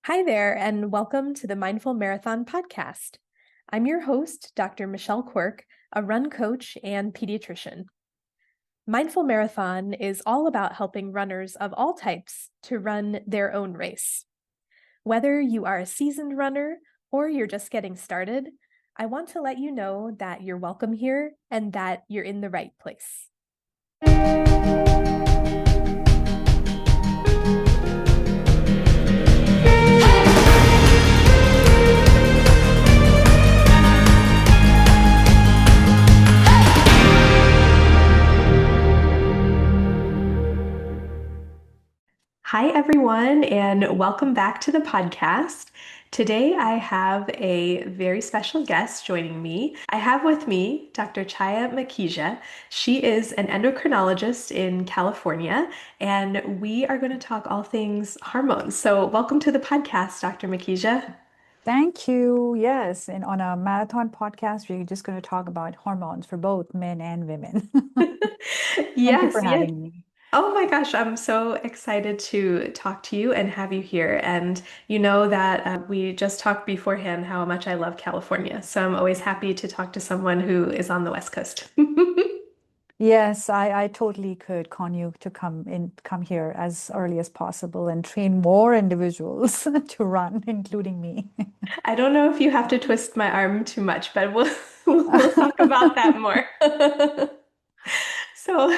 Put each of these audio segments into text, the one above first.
Hi there, and welcome to the Mindful Marathon podcast. I'm your host, Dr. Michelle Quirk, a run coach and pediatrician. Mindful Marathon is all about helping runners of all types to run their own race. Whether you are a seasoned runner or you're just getting started, I want to let you know that you're welcome here and that you're in the right place. Hi, everyone, and welcome back to the podcast. Today, I have a very special guest joining me. I have with me Dr. Chhaya Makhija. She is an endocrinologist in California, and we are going to talk all things hormones. So, welcome to the podcast, Dr. Makhija. Thank you. Yes. And on a marathon podcast, we're just going to talk about hormones for both men and women. Thank you Yes, for yes. having me. Oh my gosh, I'm so excited to talk to you and have you here. And you know that we just talked beforehand how much I love California. So I'm always happy to talk to someone who is on the West Coast. Yes, I totally could con you to come here as early as possible and train more individuals to run, including me. I don't know if you have to twist my arm too much, but we'll talk about that more. So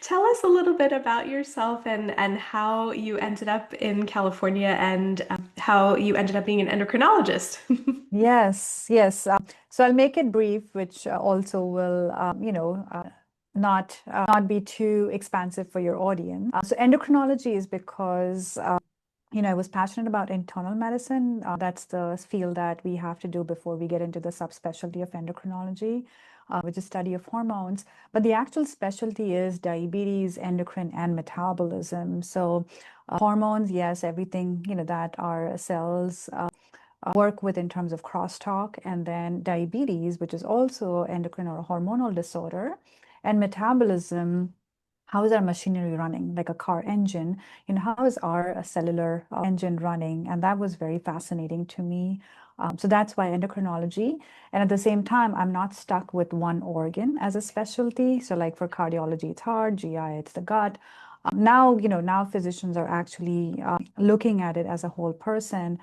tell us a little bit about yourself and how you ended up in California and how you ended up being an endocrinologist. Yes, yes. So I'll make it brief, which also will, not be too expansive for your audience. So endocrinology is because I was passionate about internal medicine. That's the field that we have to do before we get into the subspecialty of endocrinology, which is study of hormones. But the actual specialty is diabetes, endocrine, and metabolism. So hormones, yes, everything, that our cells work with in terms of crosstalk, and then diabetes, which is also endocrine or hormonal disorder, and metabolism. How is our machinery running, like a car engine? How is our cellular engine running? And that was very fascinating to me. So that's why endocrinology. And at the same time, I'm not stuck with one organ as a specialty. So like for cardiology, it's heart, GI, it's the gut. Now physicians are actually looking at it as a whole person.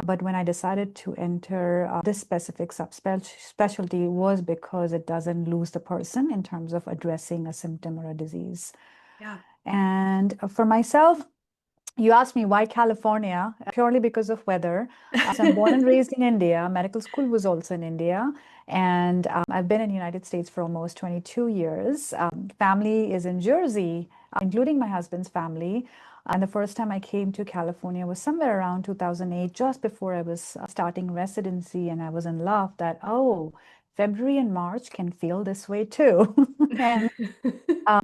But when I decided to enter this specific subspecialty was because it doesn't lose the person in terms of addressing a symptom or a disease. Yeah. And for myself, you asked me why California, purely because of weather. So I'm born and raised in India. Medical school was also in India. And I've been in the United States for almost 22 years. Family is in Jersey, including my husband's family. And the first time I came to California was somewhere around 2008, just before I was starting residency. And I was in love that, oh, February and March can feel this way too. And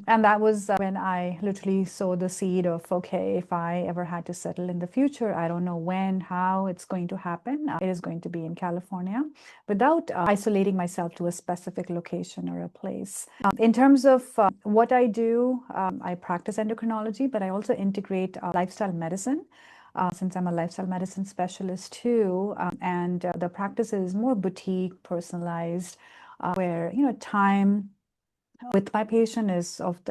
and that was when I literally sowed the seed of, okay, if I ever had to settle in the future, I don't know when, how it's going to happen. It is going to be in California without isolating myself to a specific location or a place. In terms of what I do, I practice endocrinology, but I also integrate lifestyle medicine. Since I'm a lifestyle medicine specialist too, and the practice is more boutique, personalized, where time with my patient is of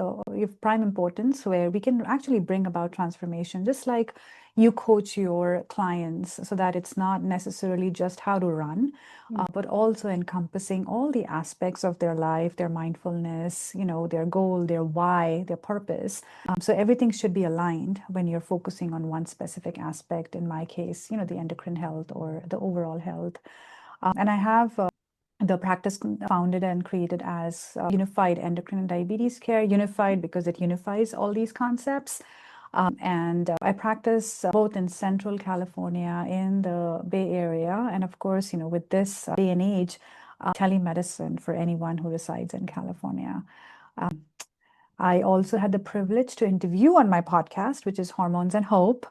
prime importance, where we can actually bring about transformation, just like you coach your clients, so that it's not necessarily just how to run, but also encompassing all the aspects of their life, their mindfulness, their goal, their why, their purpose. So everything should be aligned when you're focusing on one specific aspect. In my case, the endocrine health or the overall health. And I have the practice founded and created as Unified Endocrine and Diabetes Care, unified because it unifies all these concepts. And I practice both in Central California, in the Bay Area, and of course, with this day and age, telemedicine for anyone who resides in California. Um, I also had the privilege to interview on my podcast, which is Hormones and Hope,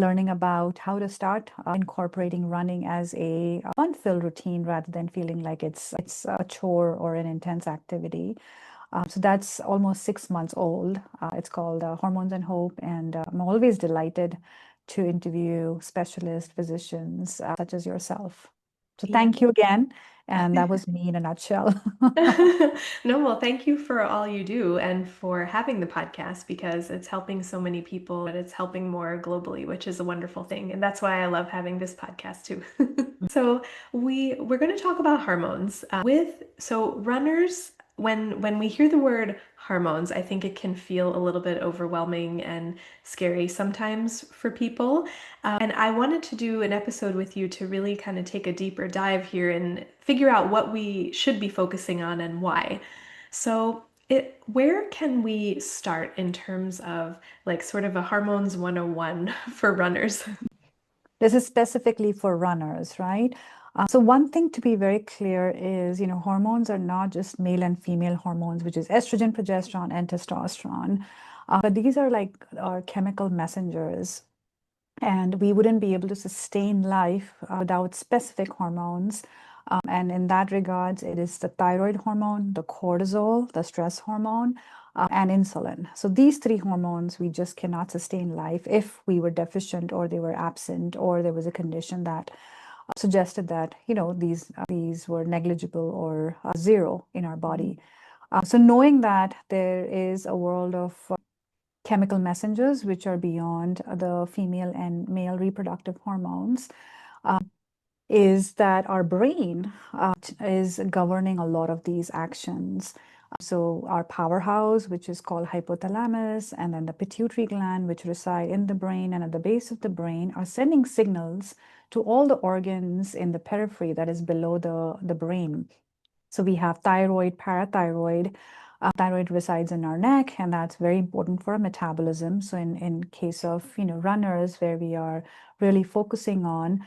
learning about how to start incorporating running as a fun-filled routine rather than feeling like it's a chore or an intense activity. So that's almost 6 months old. It's called Hormones and Hope, and I'm always delighted to interview specialist physicians such as yourself. So Yeah. thank you again. And that was me in a nutshell. No, well, thank you for all you do and for having the podcast because it's helping so many people and it's helping more globally, which is a wonderful thing. And that's why I love having this podcast too. So we're going to talk about hormones. So runners, when we hear the word hormones, I think it can feel a little bit overwhelming and scary sometimes for people. And I wanted to do an episode with you to really kind of take a deeper dive here and figure out what we should be focusing on and why. So, where can we start in terms of like sort of a hormones 101 for runners? This is specifically for runners, right? So one thing to be very clear is, hormones are not just male and female hormones, which is estrogen, progesterone, and testosterone. But these are like our chemical messengers. And we wouldn't be able to sustain life without specific hormones. And in that regards, it is the thyroid hormone, the cortisol, the stress hormone, and insulin. So these three hormones, we just cannot sustain life if we were deficient or they were absent or there was a condition that suggested that, these were negligible or zero in our body. So knowing that there is a world of chemical messengers which are beyond the female and male reproductive hormones, is that our brain is governing a lot of these actions. So our powerhouse, which is called hypothalamus, and then the pituitary gland, which reside in the brain and at the base of the brain, are sending signals to all the organs in the periphery that is below the brain. So we have thyroid, parathyroid. Thyroid resides in our neck, and that's very important for our metabolism. So in case of runners, where we are really focusing on,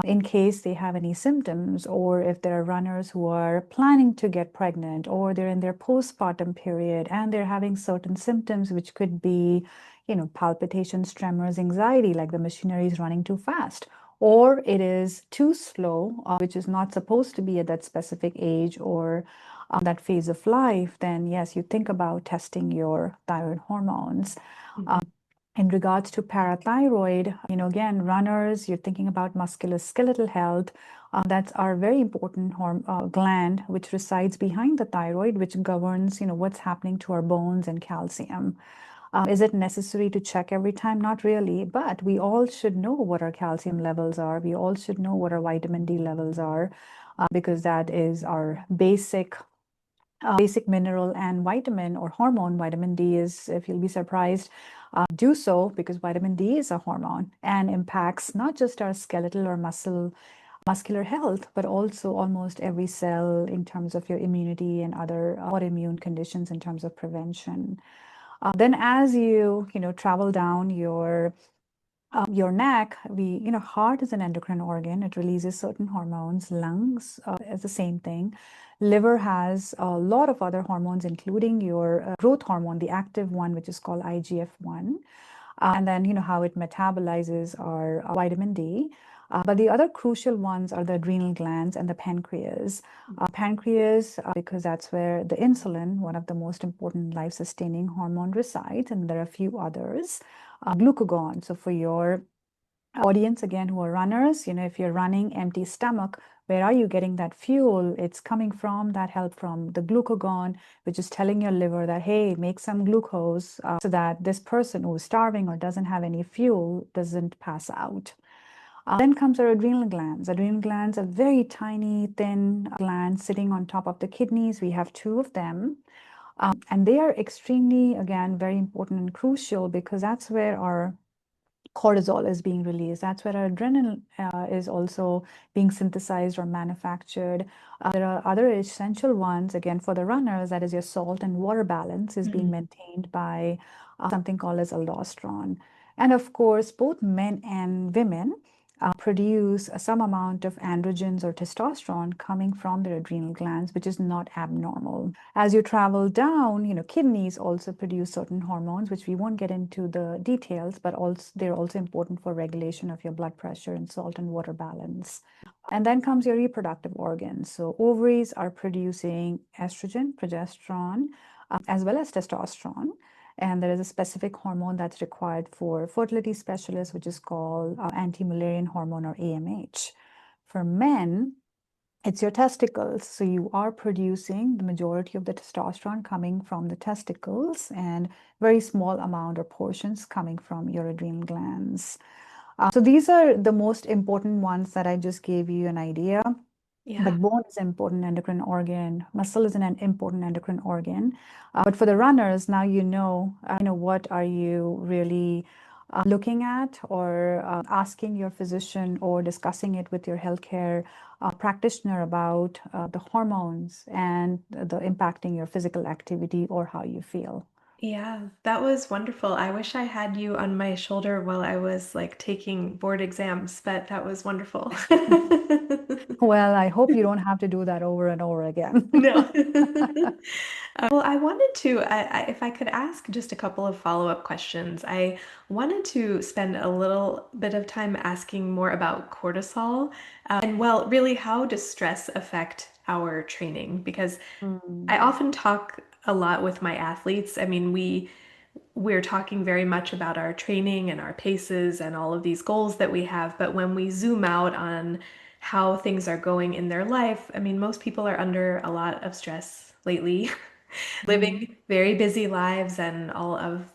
in case they have any symptoms, or if there are runners who are planning to get pregnant, or they're in their postpartum period and they're having certain symptoms, which could be, palpitations, tremors, anxiety, like the machinery is running too fast, or it is too slow, which is not supposed to be at that specific age or that phase of life, then yes, you think about testing your thyroid hormones. In regards to parathyroid, again, runners, you're thinking about musculoskeletal health. That's our very important gland, which resides behind the thyroid, which governs, what's happening to our bones and calcium. Is it necessary to check every time? Not really, but we all should know what our calcium levels are. We all should know what our vitamin D levels are, because that is our basic mineral and vitamin or hormone. Vitamin D is, if you'll be surprised, do so because vitamin D is a hormone and impacts not just our skeletal or muscular health, but also almost every cell in terms of your immunity and other autoimmune conditions in terms of prevention. Then as you travel down your neck, heart is an endocrine organ. It releases certain hormones. Lungs is the same thing. Liver has a lot of other hormones, including your growth hormone, the active one, which is called IGF-1. And then, how it metabolizes our vitamin D. But the other crucial ones are the adrenal glands and the pancreas. Pancreas, because that's where the insulin, one of the most important life-sustaining hormone, resides, and there are a few others. Glucagon. So for your audience, again, who are runners, if you're running empty stomach, where are you getting that fuel? It's coming from that help from the glucagon, which is telling your liver that, hey, make some glucose so that this person who is starving or doesn't have any fuel doesn't pass out. Then comes our adrenal glands. Adrenal glands are very tiny, thin glands sitting on top of the kidneys. We have two of them. And they are extremely, again, very important and crucial because that's where our cortisol is being released. That's where our adrenaline is also being synthesized or manufactured. There are other essential ones, again, for the runners, that is your salt and water balance is being maintained by something called as aldosterone. And of course, both men and women produce some amount of androgens or testosterone coming from their adrenal glands, which is not abnormal. As you travel down, kidneys also produce certain hormones, which we won't get into the details, but also they're also important for regulation of your blood pressure and salt and water balance. And then comes your reproductive organs. So ovaries are producing estrogen, progesterone, as well as testosterone. And there is a specific hormone that's required for fertility specialists, which is called anti-Mullerian hormone, or AMH. For men, it's your testicles. So you are producing the majority of the testosterone coming from the testicles, and very small amount or portions coming from your adrenal glands. So these are the most important ones that I just gave you an idea. Yeah. But bone is an important endocrine organ. Muscle is an important endocrine organ. But for the runners, now what are you really looking at, or asking your physician or discussing it with your healthcare practitioner about the hormones and the impacting your physical activity or how you feel. Yeah, that was wonderful. I wish I had you on my shoulder while I was like taking board exams, but that was wonderful. Well, I hope you don't have to do that over and over again. No. Well, I wanted to, if I could ask just a couple of follow-up questions. I wanted to spend a little bit of time asking more about cortisol, and well, really, how does stress affect our training? Because I Mm. often talk a lot with my athletes. I mean, we're talking very much about our training and our paces and all of these goals that we have, but when we zoom out on how things are going in their life, I mean, most people are under a lot of stress lately, Mm. living very busy lives and all of,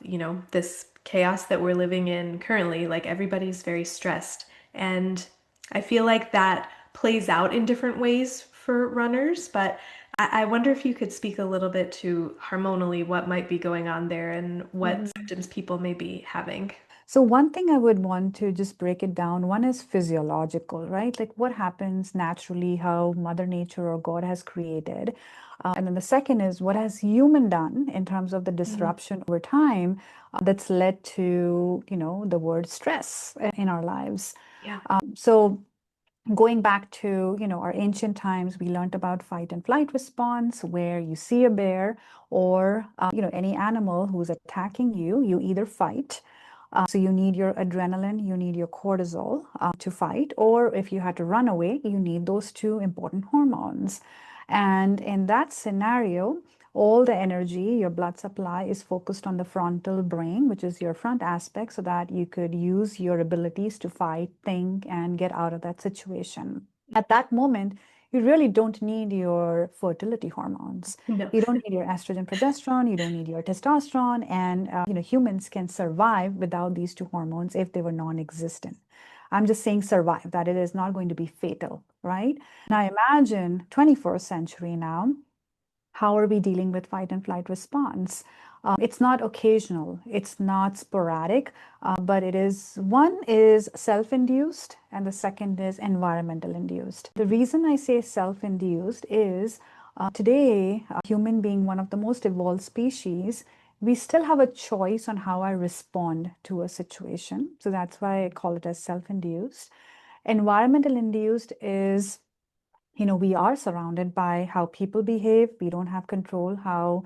this chaos that we're living in currently. Like everybody's very stressed. And I feel like that plays out in different ways for runners, but I wonder if you could speak a little bit to hormonally what might be going on there and what Mhm. symptoms people may be having. So one thing I would want to just break it down, one is physiological, right? Like what happens naturally, how Mother Nature or God has created. And then the second is what has human done in terms of the Mm. disruption over time that's led to, the word stress in our lives. Yeah. So going back to, our ancient times, we learned about fight and flight response, where you see a bear or, any animal who's attacking you, you either fight. So you need your adrenaline, you need your cortisol to fight, or if you had to run away, you need those two important hormones. And in that scenario, all the energy, your blood supply is focused on the frontal brain, which is your front aspect, so that you could use your abilities to fight, think, and get out of that situation. At that moment, you really don't need your fertility hormones. No. You don't need your estrogen, progesterone, you don't need your testosterone, and humans can survive without these two hormones if they were non-existent. I'm just saying survive, that it is not going to be fatal, right? Now imagine 21st century now, how are we dealing with fight and flight response? It's not occasional, it's not sporadic, but it is, one is self-induced and the second is environmental induced. The reason I say self-induced is today, human being one of the most evolved species, we still have a choice on how I respond to a situation. So that's why I call it as self-induced. Environmental induced is, we are surrounded by how people behave. We don't have control how,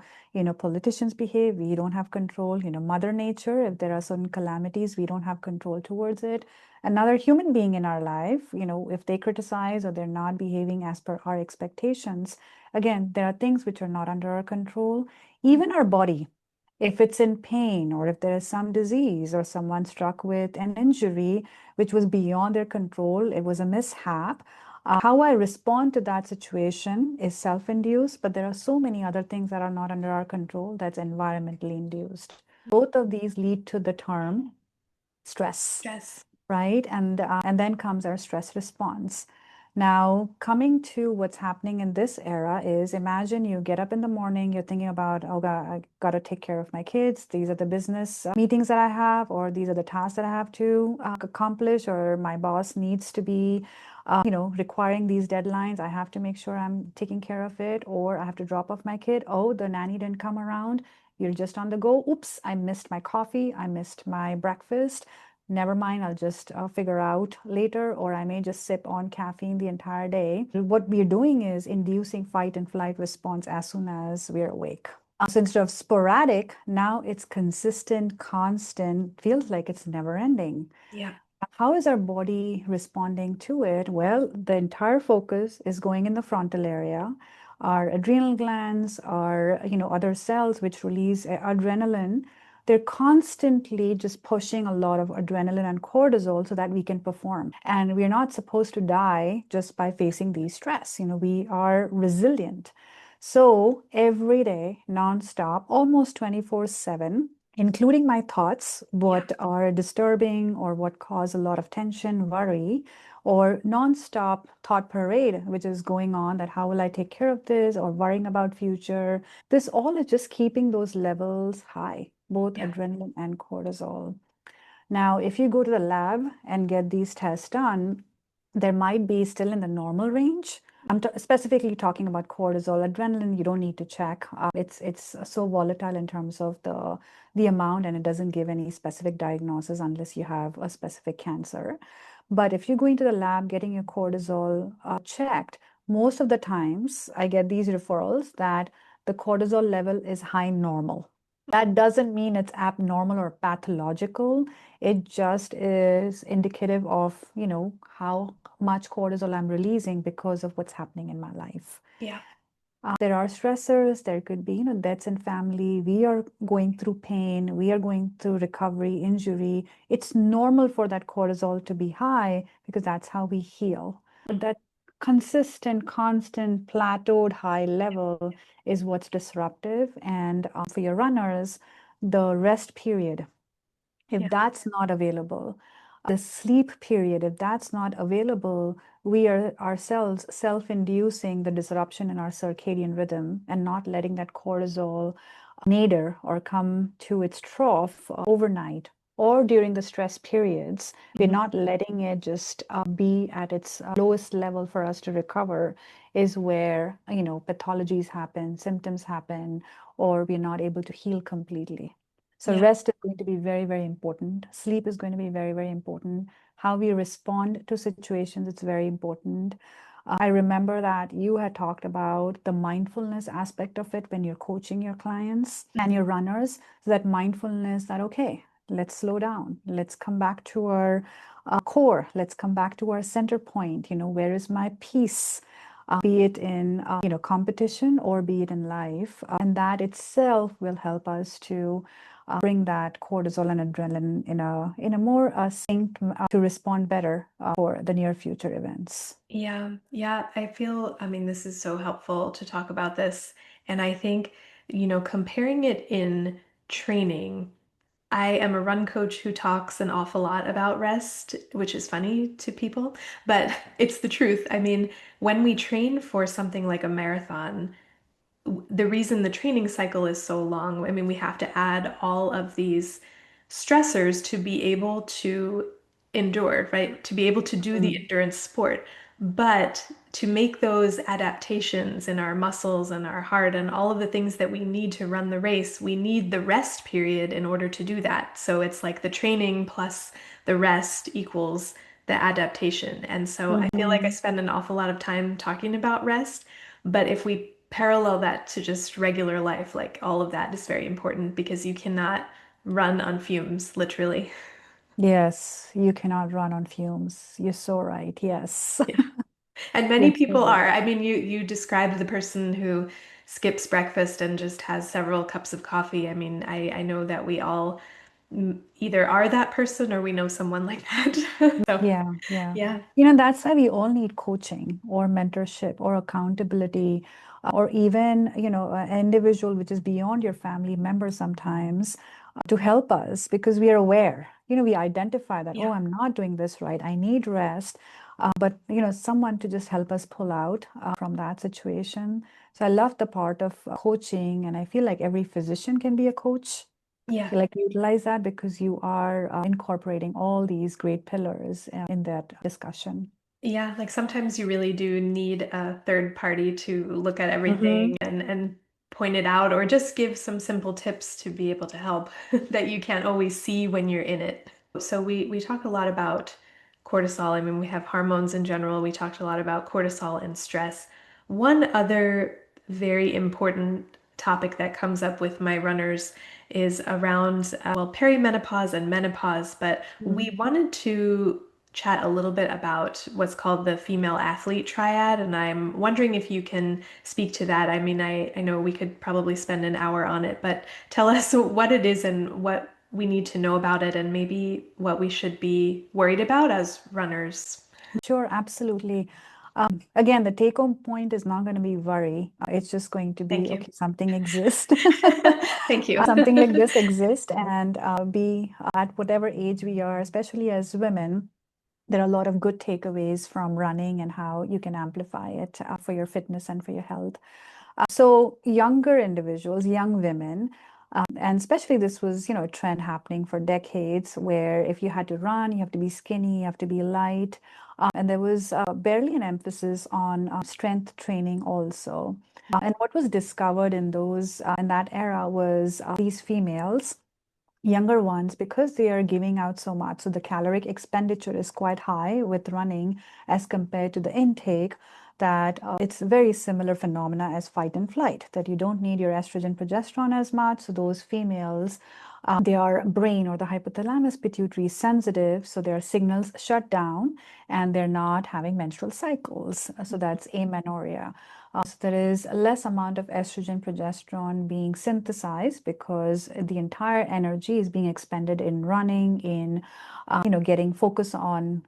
politicians behave. We don't have control, Mother Nature. If there are certain calamities, we don't have control towards it. Another human being in our life, if they criticize or they're not behaving as per our expectations, again, there are things which are not under our control. Even our body, if it's in pain or if there is some disease or someone struck with an injury which was beyond their control, it was a mishap. How I respond to that situation is self-induced, but there are so many other things that are not under our control that's environmentally induced. Both of these lead to the term stress, Stress. right? And then comes our stress response. Now, coming to what's happening in this era is, imagine you get up in the morning, you're thinking about, oh God, I got to take care of my kids. These are the business meetings that I have, or these are the tasks that I have to accomplish, or my boss needs to be, requiring these deadlines. I have to make sure I'm taking care of it, or I have to drop off my kid. Oh, the nanny didn't come around. You're just on the go. Oops, I missed my coffee. I missed my breakfast. Never mind, I'll just figure out later, or I may just sip on caffeine the entire day. What we're doing is inducing fight and flight response as soon as we're awake. So instead of sporadic, now it's consistent, constant, feels like it's never ending. Yeah. How is our body responding to it? Well, the entire focus is going in the frontal area. Our adrenal glands, our other cells which release adrenaline, they're constantly just pushing a lot of adrenaline and cortisol so that we can perform. And we're not supposed to die just by facing these stress. We are resilient. So every day, nonstop, almost 24/7, including my thoughts, what are disturbing or what cause a lot of tension, worry, or nonstop thought parade, which is going on that how will I take care of this, or worrying about future. This all is just keeping those levels high, both Yeah. adrenaline and cortisol. Now, if you go to the lab and get these tests done, there might be still in the normal range. I'm specifically talking about cortisol. Adrenaline, you don't need to check. It's so volatile in terms of the amount, and it doesn't give any specific diagnosis unless you have a specific cancer. But if you're going to the lab getting your cortisol checked, most of the times I get these referrals that the cortisol level is high normal. That doesn't mean it's abnormal or pathological. It just is indicative of, how much cortisol I'm releasing because of what's happening in my life. Yeah. There are stressors, there could be, deaths in family. We are going through pain, we are going through recovery, injury. It's normal for that cortisol to be high because that's how we heal. But that consistent, constant, plateaued high level is what's disruptive. And for your runners, the rest period, if that's not available, the sleep period, if that's not available, we are ourselves self-inducing the disruption in our circadian rhythm and not letting that cortisol nadir or come to its trough overnight or during the stress periods. We're not letting it just be at its lowest level for us to recover, is where, pathologies happen, symptoms happen, or we're not able to heal completely. So Yeah. rest is going to be very, very important. Sleep is going to be very, very important. How we respond to situations, it's very important. I remember that you had talked about the mindfulness aspect of it when you're coaching your clients and your runners. So that mindfulness that, okay, let's slow down. Let's come back to our core. Let's come back to our center point. Where is my peace? Be it in competition or be it in life, and that itself will help us to bring that cortisol and adrenaline in a more synced to respond better for the near future events. Yeah, yeah, I mean, this is so helpful to talk about this. And I think, comparing it in training, I am a run coach who talks an awful lot about rest, which is funny to people, but it's the truth. I mean, when we train for something like a marathon, the reason the training cycle is so long, I mean, we have to add all of these stressors to be able to endure, right? To be able to do the Mm. endurance sport. But to make those adaptations in our muscles and our heart and all of the things that we need to run the race, we need the rest period in order to do that. So it's like the training plus the rest equals the adaptation. And so I feel like I Mhm. spend an awful lot of time talking about rest, but if we parallel that to just regular life, like all of that is very important because you cannot run on fumes, literally. Yes, you cannot run on fumes. You're so right. Yes. Yeah. And many You're so people right. are. I mean, you described the person who skips breakfast and just has several cups of coffee. I mean, I know that we all either are that person or we know someone like that. So, Yeah, yeah. yeah. That's why we all need coaching or mentorship or accountability, or even, an individual which is beyond your family member sometimes to help us because we are aware. We identify that, oh, Yeah. I'm not doing this right. I need rest. But, someone to just help us pull out from that situation. So I love the part of coaching, and I feel like every physician can be a coach. Yeah. You like to utilize that because you are incorporating all these great pillars in that discussion. Yeah, like sometimes you really do need a third party to look at Hmm. everything and point it out or just give some simple tips to be able to help that you can't always see when you're in it. So we talk a lot about cortisol. I mean, we have hormones in general. We talked a lot about cortisol and stress. One other very important topic that comes up with my runners is around, well, perimenopause and menopause, but we wanted to chat a little bit about what's called the female athlete triad, and I'm wondering if you can speak to that. I mean, I know we could probably spend an hour on it, but tell us what it is and what we need to know about it, and maybe what we should be worried about as runners. Sure, absolutely. Again, the take-home point is not going to be worry. It's just going to Thank be, you. okay, something exists. Thank you. Something like this exists, and be at whatever age we are, especially as women, there are a lot of good takeaways from running and how you can amplify it for your fitness and for your health. So younger individuals, young women, and especially this was, a trend happening for decades where if you had to run, you have to be skinny, you have to be light. And there was barely an emphasis on strength training also. And what was discovered in in that era was these females, younger ones, because they are giving out so much. So the caloric expenditure is quite high with running as compared to the intake, that it's a very similar phenomena as fight and flight, that you don't need your estrogen progesterone as much. So those females, their brain or the hypothalamus pituitary is sensitive, so their signals shut down and they're not having menstrual cycles. So that's amenorrhea. So there is less amount of estrogen progesterone being synthesized because the entire energy is being expended in running, in getting focus on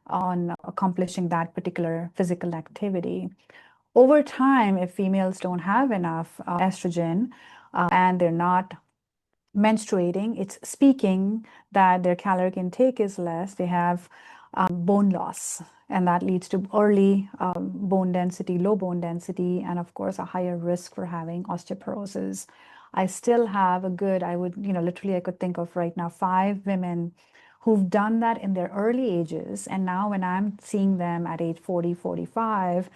accomplishing that particular physical activity. Over time, if females don't have enough estrogen and they're not menstruating, it's speaking that their caloric intake is less, they have bone loss, and that leads to early bone density, low bone density, and of course a higher risk for having osteoporosis. I still have a good, I would, literally I could think of right now 5 women who've done that in their early ages, and now when I'm seeing them at age 40, 45,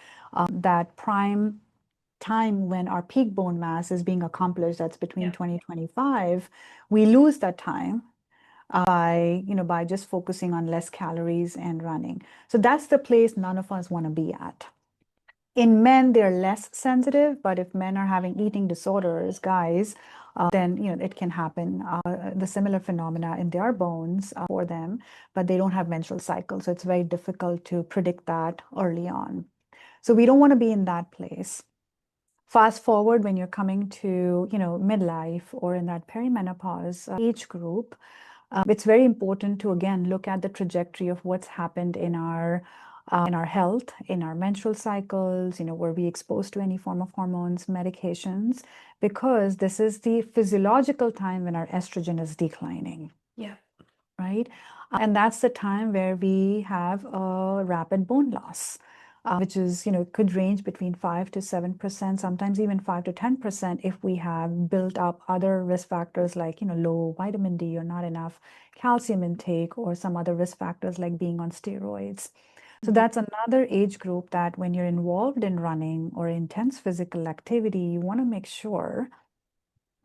that prime time when our peak bone mass is being accomplished, that's between 2025, we lose that time by just focusing on less calories and running. So that's the place none of us want to be at. In men, they're less sensitive, but if men are having eating disorders, guys, then it can happen. The similar phenomena in their bones for them, but they don't have menstrual cycles, so it's very difficult to predict that early on. So we don't want to be in that place. Fast forward when you're coming to, midlife or in that perimenopause age group, it's very important to, again, look at the trajectory of what's happened in our health, in our menstrual cycles, were we exposed to any form of hormones, medications, because this is the physiological time when our estrogen is declining. Yeah. Right? And that's the time where we have a rapid bone loss. Which is, could range between 5 to 7%, sometimes even 5 to 10% if we have built up other risk factors like, low vitamin D or not enough calcium intake, or some other risk factors like being on steroids. So that's another age group that when you're involved in running or intense physical activity, you want to make sure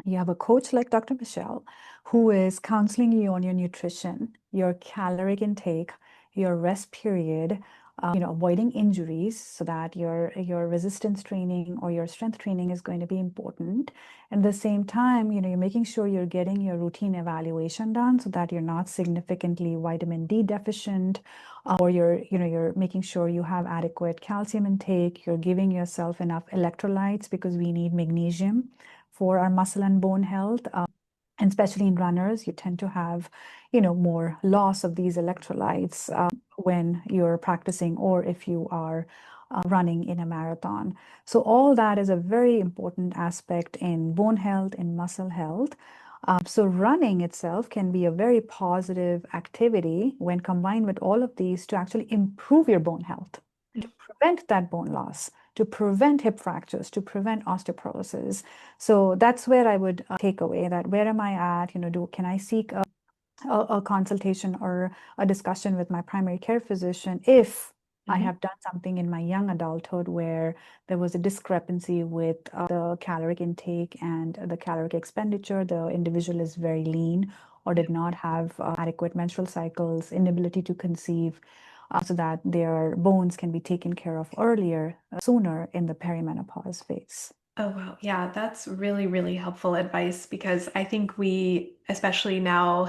you have a coach like Dr. Michelle who is counseling you on your nutrition, your caloric intake, your rest period, avoiding injuries, so that your resistance training or your strength training is going to be important. And at the same time, you're making sure you're getting your routine evaluation done so that you're not significantly vitamin D deficient, or you're making sure you have adequate calcium intake, you're giving yourself enough electrolytes, because we need magnesium for our muscle and bone health. And especially in runners, you tend to have, more loss of these electrolytes when you're practicing, or if you are running in a marathon. So all that is a very important aspect in bone health, in muscle health. So running itself can be a very positive activity when combined with all of these to actually improve your bone health, to prevent that bone loss, to prevent hip fractures, to prevent osteoporosis. So that's where I would take away that, where am I at? Can I seek a consultation or a discussion with my primary care physician if I have done something in my young adulthood where there was a discrepancy with the caloric intake and the caloric expenditure. The individual is very lean or did not have adequate menstrual cycles, inability to conceive, so that their bones can be taken care of earlier, sooner in the perimenopause phase. Oh, wow. Yeah, that's really, really helpful advice because I think we, especially now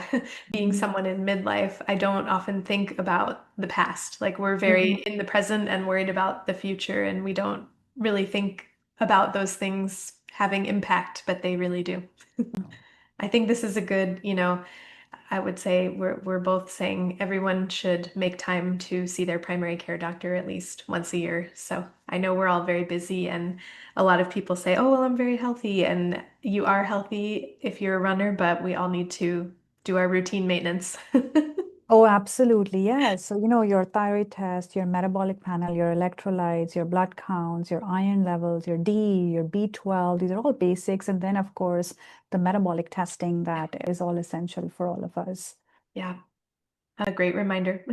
being Mhm. someone in midlife, I don't often think about the past. Like we're very Mhm. in the present and worried about the future, and we don't really think about those things having impact, but they really do. I think this is a good, I would say we're both saying everyone should make time to see their primary care doctor at least once a year. So I know we're all very busy and a lot of people say, "Oh, well, I'm very healthy." And you are healthy if you're a runner, but we all need to do our routine maintenance. Oh, absolutely. Yes. So, your thyroid test, your metabolic panel, your electrolytes, your blood counts, your iron levels, your D, your B12, these are all basics. And then, of course, the metabolic testing that is all essential for all of us. Yeah, a great reminder.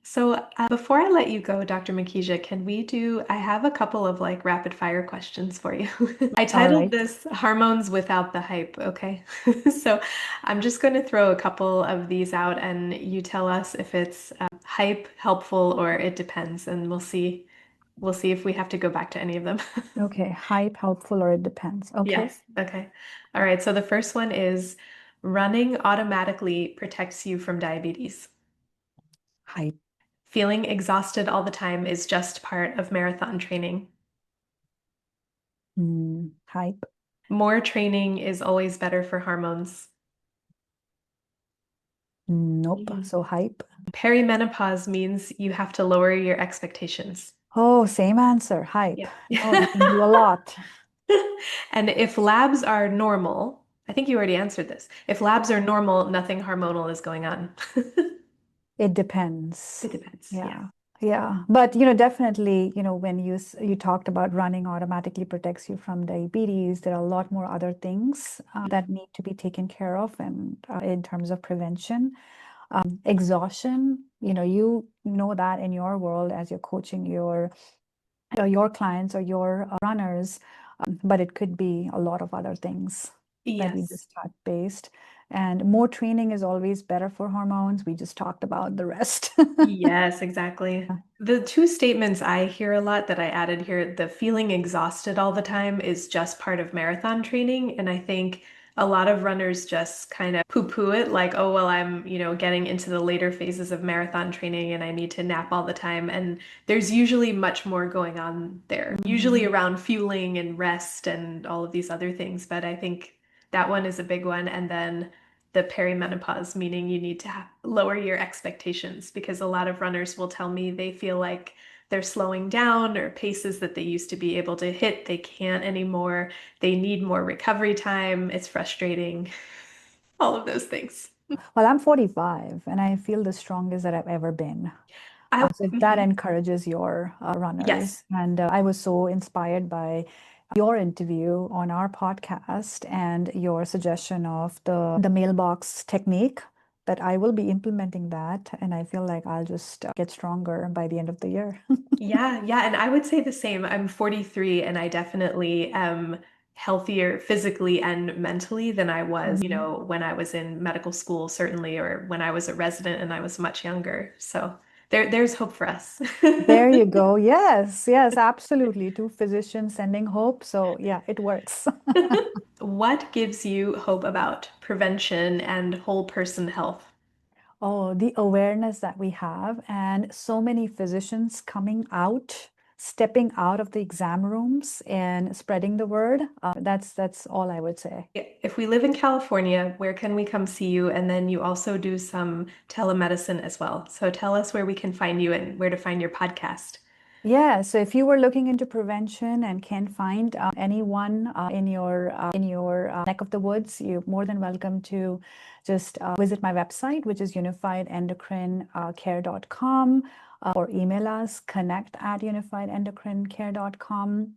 So, before I let you go, Dr. Makhija, I have a couple of like rapid fire questions for you. I All titled right. this Hormones Without the Hype, okay? So, I'm just going to throw a couple of these out and you tell us if it's hype, helpful, or it depends, and we'll see if we have to go back to any of them. Okay. Hype, helpful, or it depends. Okay. Yes. Okay. All right. So the first one is running automatically protects you from diabetes. Hype. Feeling exhausted all the time is just part of marathon training. Hype. More training is always better for hormones. Nope. Mhm. So hype. Perimenopause means you have to lower your expectations. Oh, same answer. Hype. Yeah. No, you can do a lot. And if labs are normal, I think you already answered this. If labs are normal, nothing hormonal is going on. It depends. It depends. Yeah. Yeah. Yeah. But, definitely, when you talked about running automatically protects you from diabetes, there are a lot more other things that need to be taken care of and in terms of prevention. Exhaustion, you know that in your world as you're coaching your clients or your runners, but it could be a lot of other things that we Yes. just touched based. And more training is always better for hormones. We just talked about the rest. Yes, exactly. The two statements I hear a lot that I added here, the feeling exhausted all the time is just part of marathon training. And I think a lot of runners just kind of poo-poo it like, oh, well, I'm, getting into the later phases of marathon training and I need to nap all the time. And there's usually much more going on there, usually Mhm. around fueling and rest and all of these other things. But I think that one is a big one. And then the perimenopause, meaning you need to lower your expectations because a lot of runners will tell me they feel like they're slowing down or paces that they used to be able to hit, they can't anymore. They need more recovery time. It's frustrating. All of those things. Well, I'm 45 and I feel the strongest that I've ever been. So if that Mhm. encourages your Yes. runners. And I was so inspired by your interview on our podcast and your suggestion of the mailbox technique that I will be implementing that. And I feel like I'll just get stronger by the end of the year. Yeah, yeah, and I would say the same. I'm 43 and I definitely am healthier physically and mentally than I was, Mhm. when I was in medical school, certainly, or when I was a resident and I was much younger. So there's hope for us. There you go. Yes, yes, absolutely. Two physicians sending hope. So yeah, it works. What gives you hope about prevention and whole person health? Oh, the awareness that we have, and so many physicians coming out, stepping out of the exam rooms and spreading the word. That's all I would say. If we live in California, where can we come see you? And then you also do some telemedicine as well. So tell us where we can find you and where to find your podcast. Yeah, so if you were looking into prevention and can't find anyone in your neck of the woods, you're more than welcome to just visit my website, which is unifiedendocrinecare.com, or email us connect@unifiedendocrinecare.com.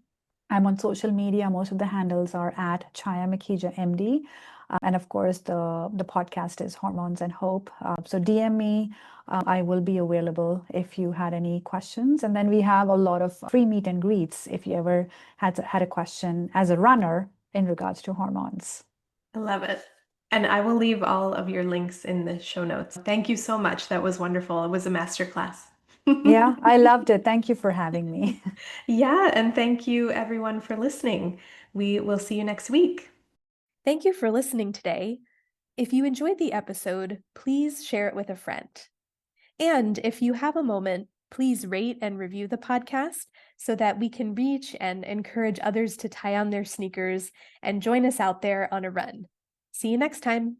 I'm on social media. Most of the handles are at Chhaya Makhija MD. And of course, the podcast is Hormones and Hope. So DM me. I will be available if you had any questions. And then we have a lot of free meet and greets if you ever had a question as a runner in regards to hormones. I love it. And I will leave all of your links in the show notes. Thank you so much. That was wonderful. It was a masterclass. Yeah, I loved it. Thank you for having me. Yeah, and thank you everyone for listening. We will see you next week. Thank you for listening today. If you enjoyed the episode, please share it with a friend. And if you have a moment, please rate and review the podcast so that we can reach and encourage others to tie on their sneakers and join us out there on a run. See you next time.